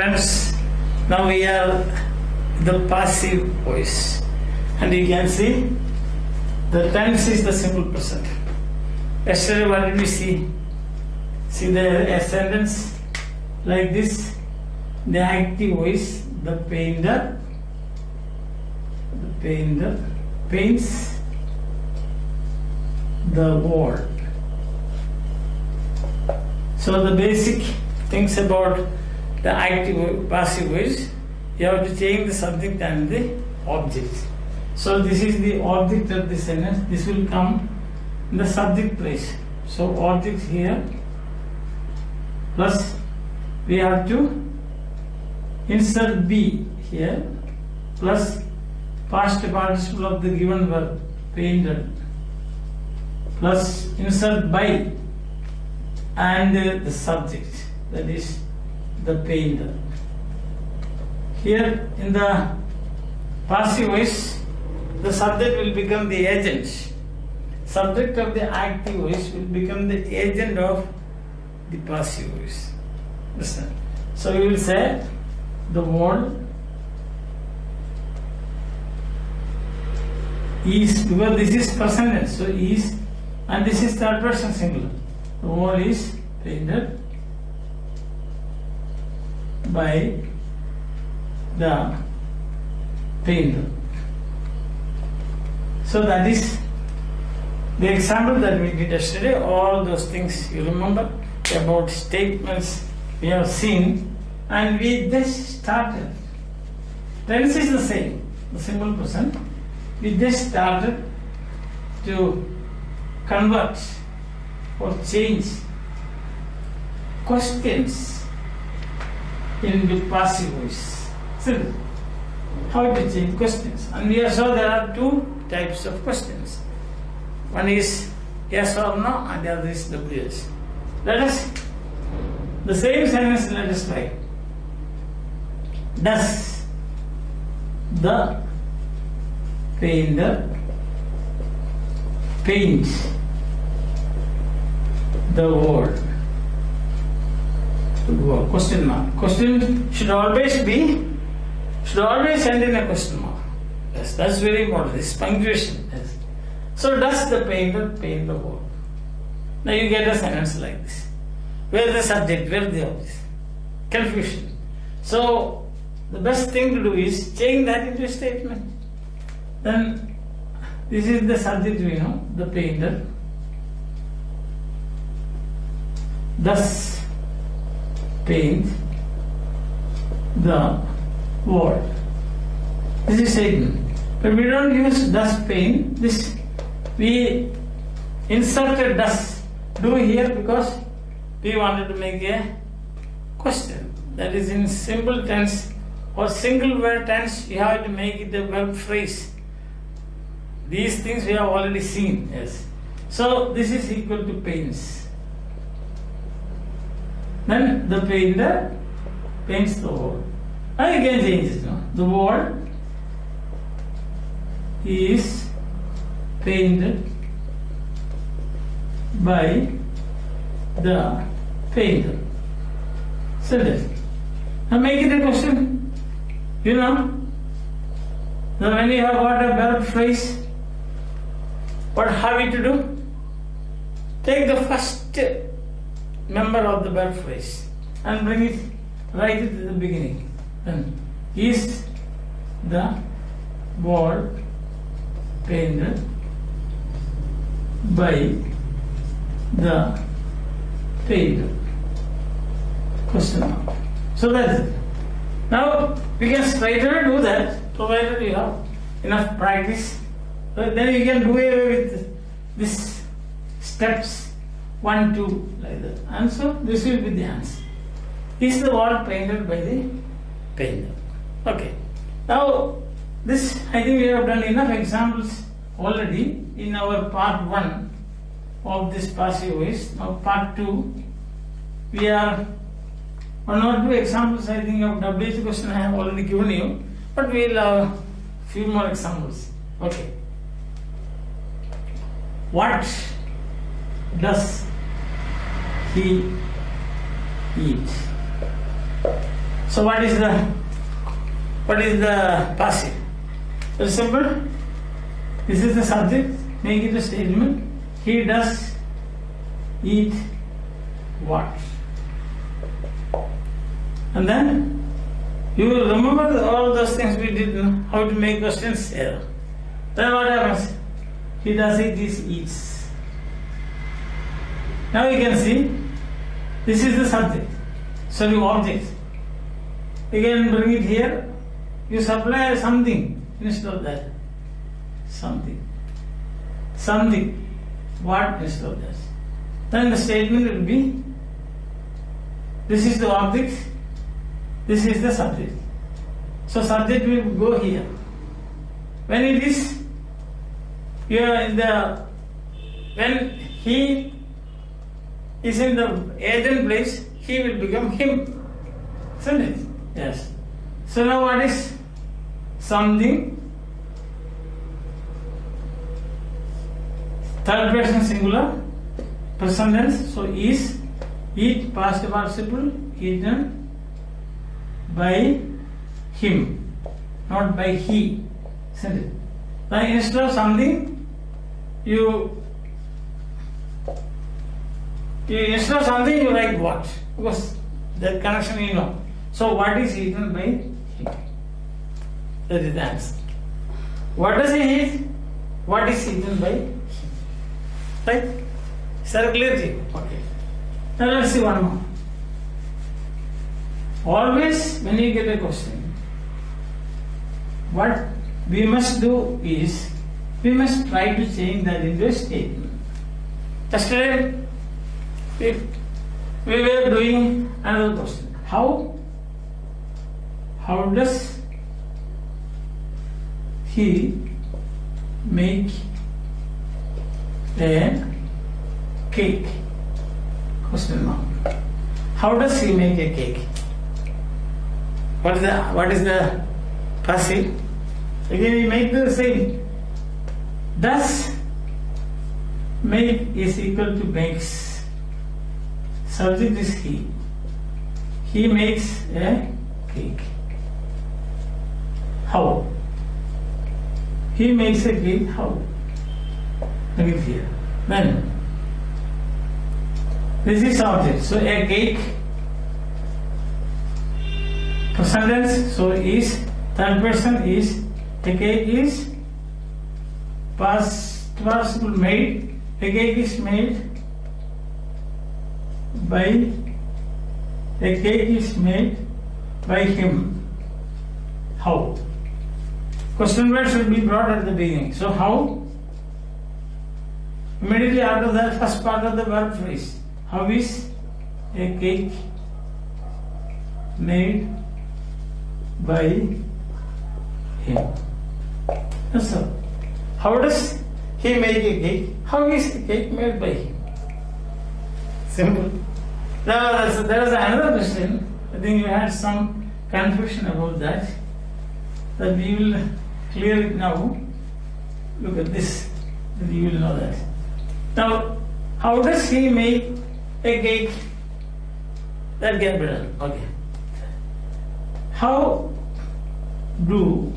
Friends, now we are the passive voice, and you can see the tense is the simple present. Yesterday what did we see? See the sentence like this: the active voice, the painter paints the wall. So the basic things about the active passive voice, you have to change the subject and the object. So this is the object of the sentence. This will come in the subject place. So object here, plus we have to insert be here, plus past participle of the given verb painted, plus insert by and the subject, that is the painter. Here in the passive voice, the subject will become the agent. Subject of the active voice will become the agent of the passive voice. Understand? So we will say the wall is, because this is present tense, so is, and this is third person singular. The wall is painted by the painter. So that is the example that we did yesterday. All those things you remember about statements we have seen, and we just started. Tense is the same, the simple present. We just started to convert or change questions into passive voice. So, how to change questions? And we saw there are two types of questions. One is yes or no, and the other is WS. Let us, the same sentence, let us try. Does the painter paint the wall? Question mark. Question should always end in a question mark. Yes, that's very important. This punctuation. Yes. So does the painter paint the wall? Now you get a sentence like this. Where is the subject? Where is the object? Confusion. So the best thing to do is change that into a statement. Then this is the subject, we know, the painter. Thus paint the wall. This is statement. But we don't use thus paint. This we inserted thus do here because we wanted to make a question. That is in simple tense or single word tense, you have to make it a verb phrase. These things we have already seen. Yes. So this is equal to paints. Then the painter paints the wall. And you can change it. No? The wall is painted by the painter. So this. Now make it a question. You know, now when you have got a verb phrase, what have you to do? Take the first member of the verb phrase and bring it right at the beginning. Then is the wall painted by the painter? Question mark. So that's it. Now we can straight away do that, provided you have enough practice. So then you can do away with these steps 1, 2 like that. And so this will be the answer. Is the wall painted by the painter? Okay. Now this, I think we have done enough examples already in our part 1 of this passive voice. Now part 2, we are 1 or 2 examples, I think, of WH question I have already given you, but we will have a few more examples. Okay. What does he eat? So what is the passive? Very simple. This is the subject. Make it a statement. He does eat what? And then you will remember all those things we did, how to make questions here. Then what happens? He does eat, this eats. Now you can see, this is the subject. So the object. You can bring it here. You supply something instead of that. Something. What instead of that? Then the statement will be, this is the object, this is the subject. So subject will go here. When it is, when he is in the agent place, he will become him. Isn't it? Yes. So now what is something? Third person singular, present tense. So is, eat, past participle, eaten by him, not by he. Isn't it? Now instead of something, you write what? Because that connection you know. So what is eaten by him? That is the answer. What does he eat? What is eaten by him? Right? Is that clear to you? Okay. Now let's see one more. Always when you get a question, what we must do is, we must try to change that into a statement. Yesterday, we were doing another question. How does he make a cake? Question mark. How does he make a cake? What is the passive? Again, we make the same. Does make is equal to makes. Subject is he. He makes a cake. How? He makes a cake. How? Look at here. Then this is object. So a cake. Present tense. So is, third person is, a cake is past participle made. A cake is made by him. How? Question word should be brought at the beginning. So how? Immediately after that, first part of the verb phrase. How is a cake made by him? That's all. How does he make a cake? How is a cake made by him? Simple. Now there was another question. I think you had some confusion about that. That we will clear it now. Look at this. You will know that. Now, how does he make a cake? That gets better. Okay. How do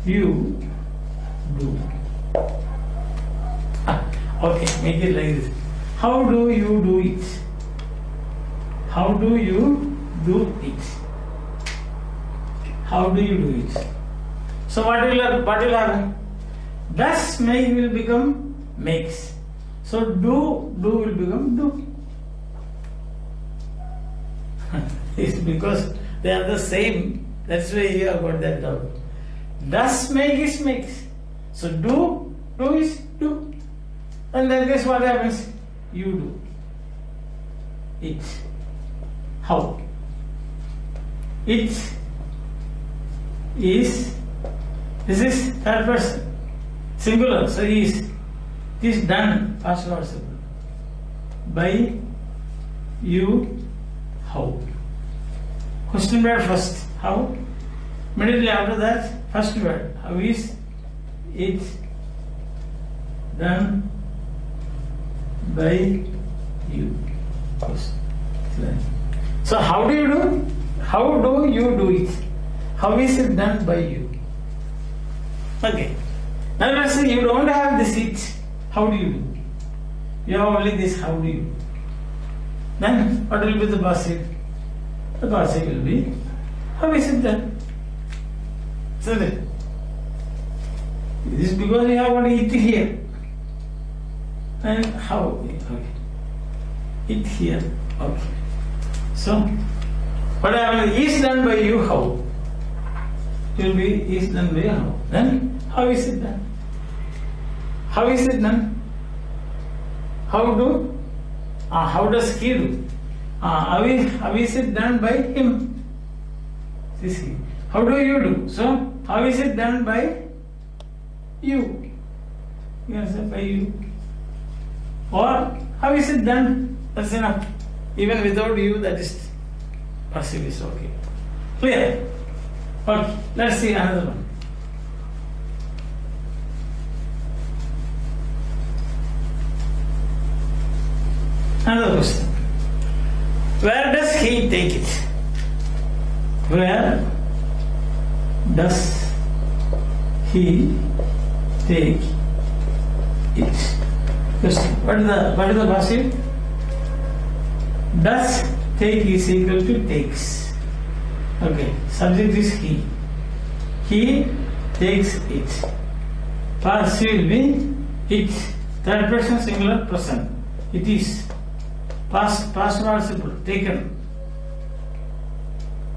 you do? Okay, make it like this. How do you do it? How do you do it? How do you do it? So what will happen? Does make will become makes. So do will become do. It's because they are the same. That's why you have got that doubt. Does make is makes. So do is do. And then guess what happens? You do it. How? It is, this is third person, singular, so is done, past participle. By you, how? Question word first, how? Immediately after that, first word, how is it done by you? So how do you do? how do you do it? How is it done by you? Okay. Now let's say you don't have this it. How do you do? You have only this. How do you? Then what will be the passive? The passive will be how is it done? Isn't it? This is because you have only it here. And how? Okay. It here. Okay. So what happens is done by you. How? It will be is done by how? Then how is it done? How is it done? How do? How does he do? How is it done by him? This he. How do you do? So how is it done by you? You can say by you. Or how is it done? That's enough. Even without you, that is passive is okay. Clear? Okay. Let's see another one. Another question. Where does he take it? Where does he take it? Question. What is the passive? Does take is equal to takes. Okay. Subject is he. He takes it. Passive will be it. Third person singular present. It is. Past participle taken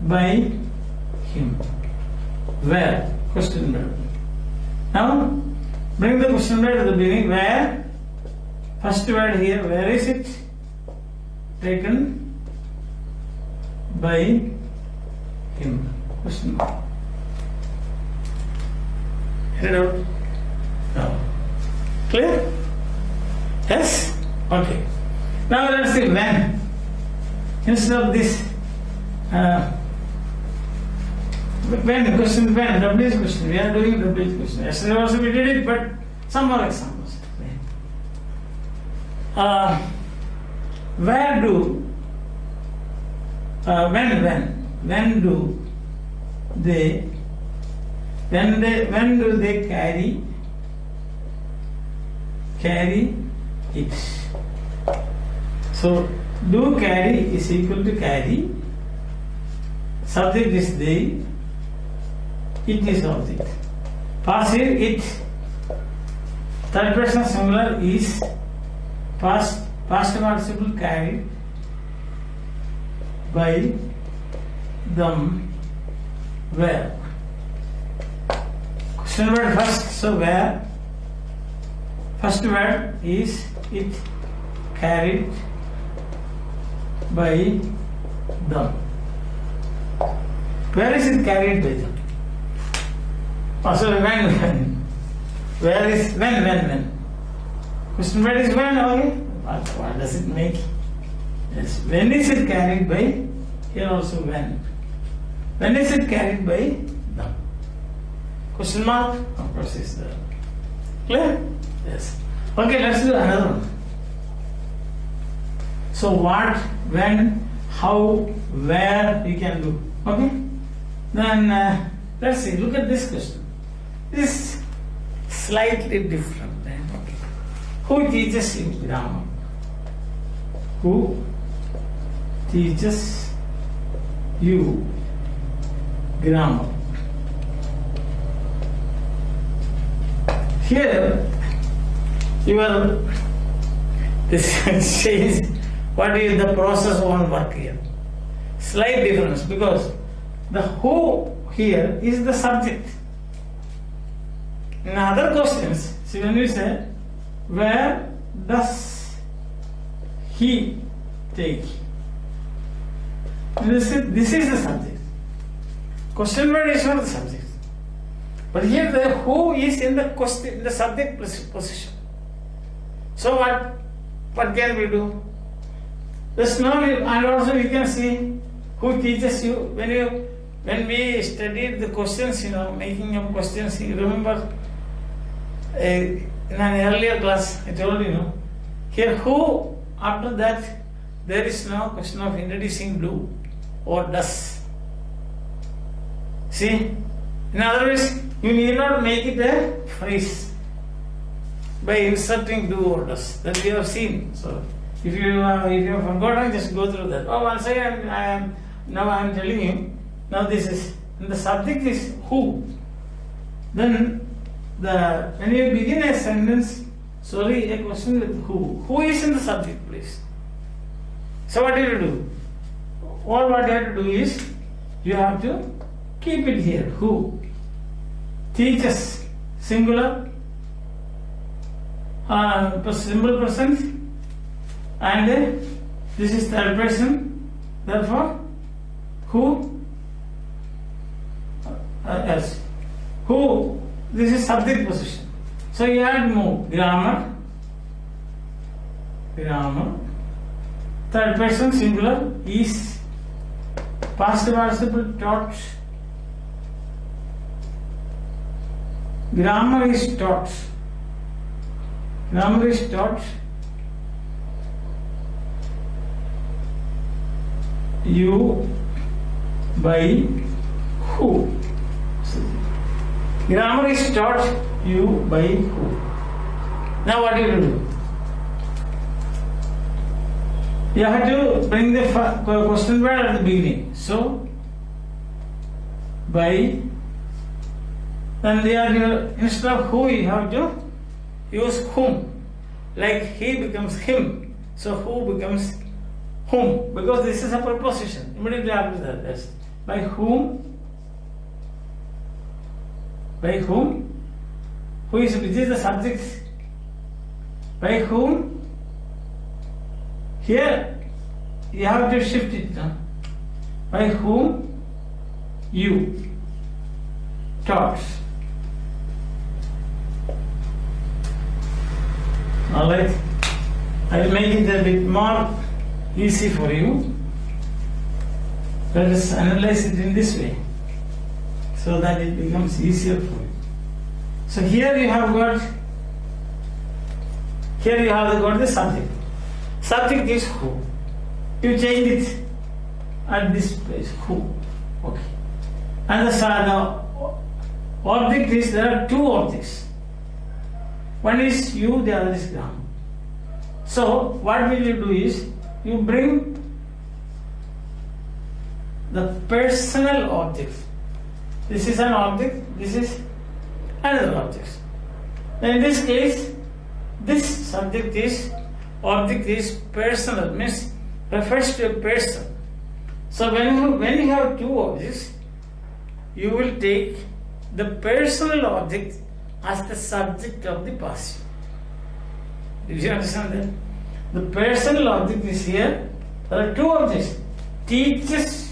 by him. Where? Question mark. Now bring the question mark to the beginning. Where? First word here. Where is it? Taken by him. Question mark. Get it out? No. Clear? Yes? Okay. Now let's see when. Instead of this, when question, when, WH question, we are doing WH question. Yesterday also we did it, but some more examples. Where do, when do they carry it? So, do carry is equal to carry. Subject is they. It is object. Passive it. Third person singular is past participle carried by them. Where? Question word first. So where? First word is it carried by them. Where is it carried by them? Also when. Where is when? Question word is when, okay? What does it make? Yes. When is it carried by? Here also when. When is it carried by them? Question mark? Of course is there. Clear? Yes. Okay, let's do another one. So what, when, how, where we can do. Okay? Then let's see, look at this question. This is slightly different. Okay. Who teaches you grammar? Who teaches you grammar? Here, this says what is the process of work here. Slight difference because the who here is the subject. In other questions, see when we say where does he take? This is the subject. Question word is not the subject. But here the who is in the question, the subject position. So what can we do? Just now and also we can see who teaches you when we studied the questions, making up questions. You remember in an earlier class I told you, here who, after that there is no question of introducing do or does. See? In other words, you need not make it a phrase by inserting do or does. That we have seen. So if you have forgotten, just go through that. Oh, once again, now I am telling you. Now this is, and the subject is who. Then when you begin a sentence, a question with who. Who is in the subject, please? So what do you do? All what you have to do is, you have to keep it here. Who? Teaches, singular, simple present, and this is third person. Therefore, who? Else. Who? This is subject position. So you add more. Grammar. Third person singular is. Past participle taught. Grammar is taught. You by who? Grammar is taught you by who? Now what do you do? You have to bring the question word at the beginning. So, by, then instead of who, you have to use whom. Like he becomes him. So who becomes whom. Because this is a preposition. Immediately after that, yes. By whom? By whom? Which is the subject? By whom? Here you have to shift it. By whom you taught. Alright. I will make it a bit more easy for you. Let us analyze it in this way, so that it becomes easier for you. So here you have got the subject. Subject is who. You change it at this place. Who. Okay. And the object is, there are two objects. One is you, the other is grammar. So what will you do is, you bring the personal object. This is an object, this is another object. In this case, this object is personal, means refers to a person. So when you have two objects, you will take the personal object as the subject of the passive. Did you understand that? The personal object is here. There are two objects. Teaches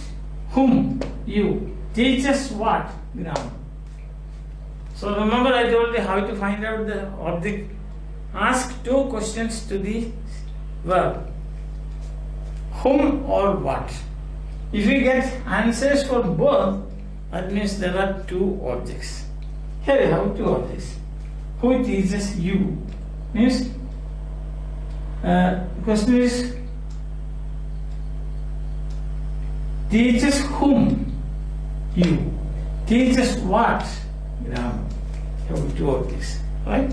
whom? You. Teaches what? Grammar. So remember, I told you how to find out the object. Ask two questions to the verb. Whom or what? If you get answers for both, that means there are two objects. Here you have two objects. Who teaches you? Means question is, teaches whom? You. Teaches what? Grammar. You have two objects. Right?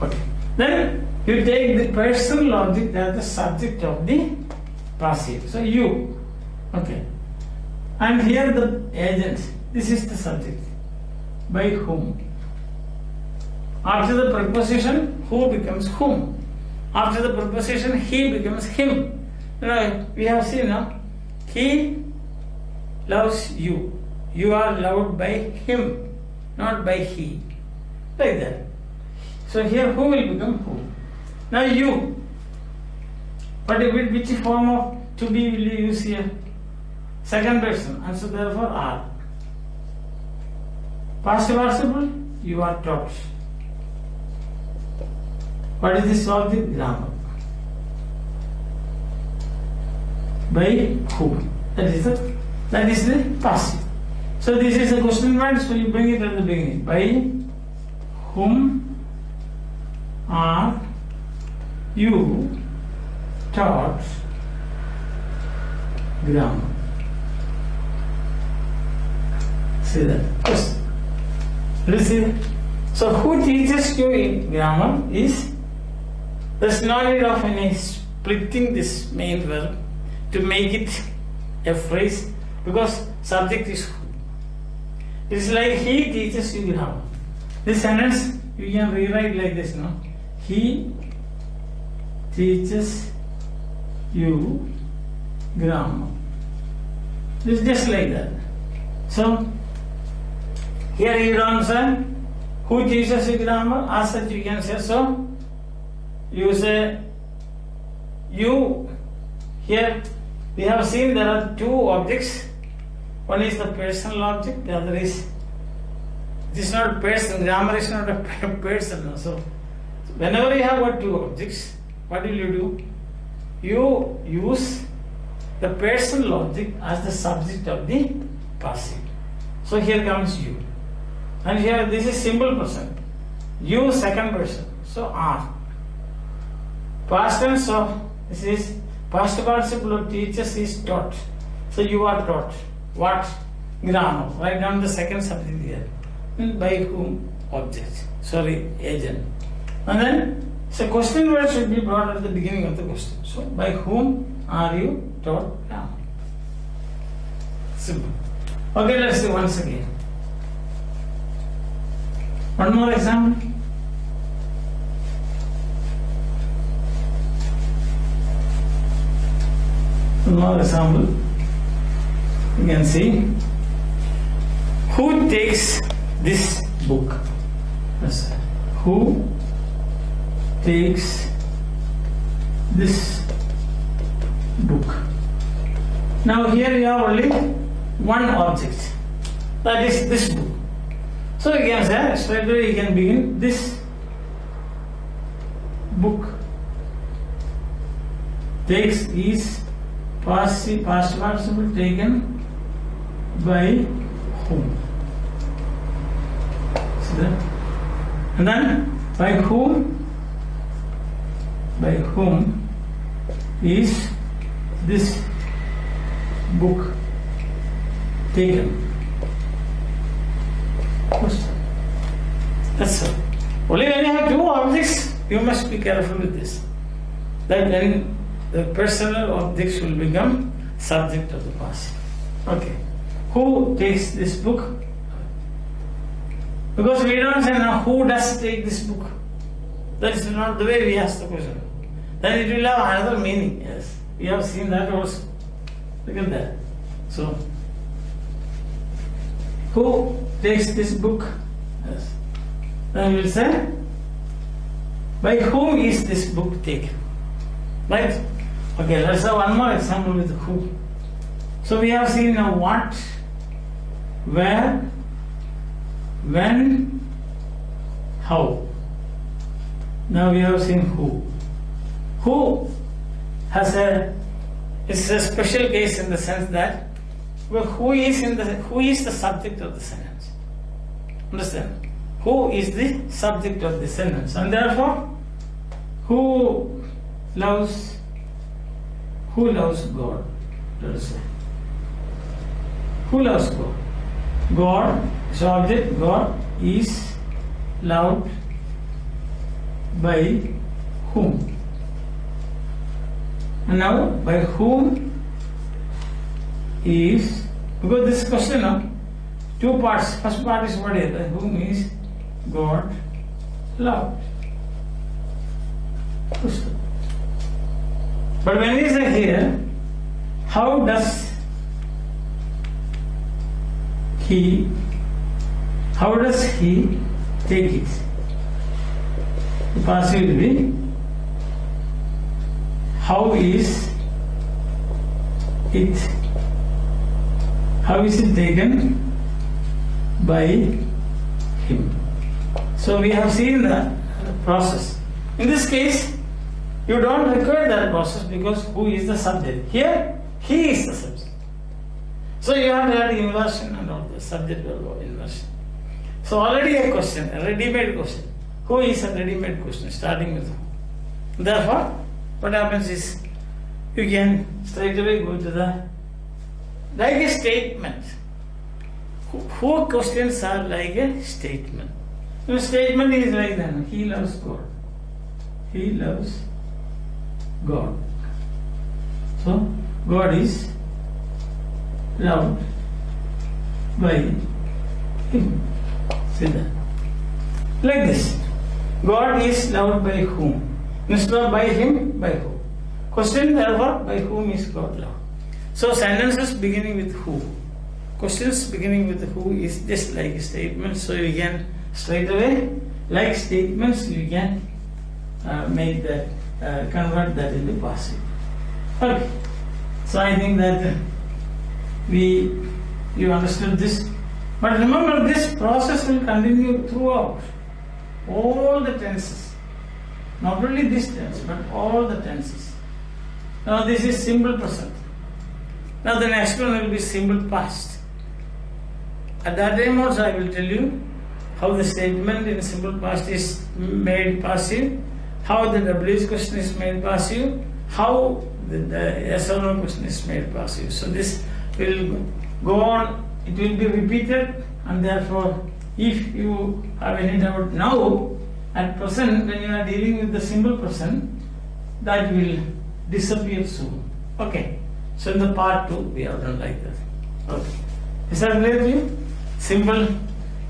Okay. Then you take the personal object as the subject of the passive. So you. Okay. And here the agent. This is the subject. By whom? After the preposition, who becomes whom. After the preposition, he becomes him. We have seen now. He loves you. You are loved by him, not by he. Like that. So here who will become who? Now you. But which form of to be will you use here? Second person. And so therefore are. Past participle, you are taught. What is this object? Grammar. By who? That is the passive. So this is a question word, so you bring it at the beginning. By whom are you taught grammar? See that? Question. You see? So who teaches you in grammar is, there's no need of any splitting this main verb to make it a phrase, because subject is who. It's like he teaches you grammar. This sentence you can rewrite like this, no? He teaches you grammar. It's just like that. So here you don't say who teaches you grammar, as such you can say so. You say you. Here we have seen there are two objects. One is the personal object, the other is, it is not person, grammar is not a person. So whenever you have got two objects, what will you do? You use the personal object as the subject of the passive. So here comes you. And here this is simple person. You second person. So are. Past tense of this is past participle of teachers is taught. So you are taught. What? Grammar. Write down the second subject here. And by whom? Object. Sorry, agent. And then, so question word should be brought at the beginning of the question. So by whom are you taught grammar? Simple. Okay, let's do once again. One more example. One more example. You can see who takes this book. Yes. Who takes this book? Now here you have only one object, that is this book. So you can say straight away you can begin this book takes is past participle taken by whom? See that? And then by whom? By whom is this book taken? Question. That's all. Only when you have two objects, you must be careful with this. That when the personal objects will become subject of the past. Okay. Who takes this book? Because we don't say now who does take this book. That is not the way we ask the question. Then it will have another meaning. Yes. We have seen that also. Look at that. So, who takes this book? Yes. Then we will say, by whom is this book taken? Right? Okay, let's have one more example with who. So we have seen now what, where, when, how. Now we have seen who. Who has it's a special case in the sense that, well, who is the subject of the sentence? Understand? Who is the subject of the sentence? And therefore, who loves God? Let us say. Who loves God? God is object. God is loved by whom? And now, by whom is, because this question of two parts. First part is what is? By whom is God loved? But when we say here, how does he take it? The passive will be, how is it taken by him? So we have seen the process. In this case, you don't require that process because who is the subject? Here, he is the subject. So you have to add inversion and all the subject verb inversion. So already a question, a ready-made question. Who is a ready-made question, starting with who. Therefore, what happens is, you can straight away go to the, like a statement. Four questions are like a statement. The statement is like that. He loves God. He loves God. So God is loved by him. See that? Like this. God is loved by whom? Instead of by him, by who? Question therefore, by whom is God loved? So sentences beginning with who. Questions beginning with who is just like a statement. So you can straight away, like statements, you can make that, convert that into passive. Okay. So I think that you understood this. But remember, this process will continue throughout all the tenses. Not only this tense, but all the tenses. Now this is simple present. Now the next one will be simple past. At that time also I will tell you how the statement in simple past is made passive, how the WH question is made passive, how the yes or no question is made passive. So this will go on, it will be repeated, and therefore if you have any doubt now, at present when you are dealing with the simple present, that will disappear soon. Okay. So in the part 2 we have done like that. Okay. Is that clear to you? Simple.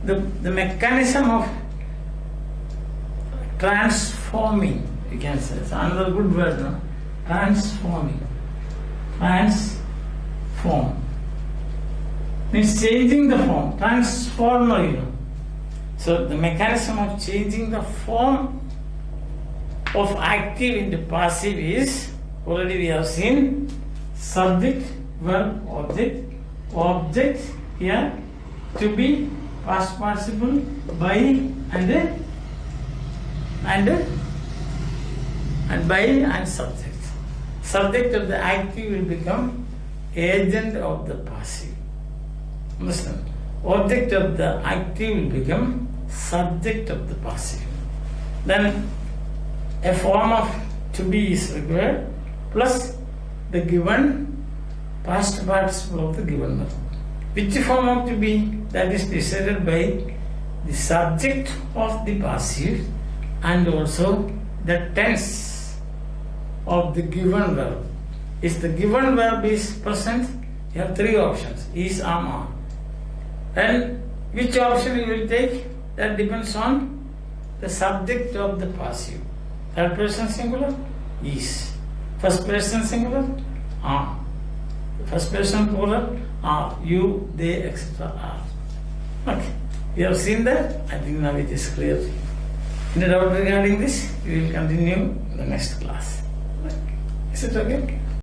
The mechanism of transforming, you can say, it's another good word, no? Transforming. Transform. Means changing the form. Transformer, you know. So the mechanism of changing the form of active into passive is, already we have seen, subject, verb, object. Object here to be past participle by and by and subject. Subject of the active will become agent of the passive. Understand? Object of the active will become subject of the passive. Then a form of to be is required plus the given past participle of the given verb. Which form of to be? That is decided by the subject of the passive and also the tense of the given verb. If the given verb is present, you have three options: is, am, are. And which option you will take? That depends on the subject of the passive. Third person singular, is. First person singular, are. First person plural, are. You, they, etc. are. Okay. You have seen that? I think now it is clear. Any doubt regarding this? We will continue in the next class. Is it okay?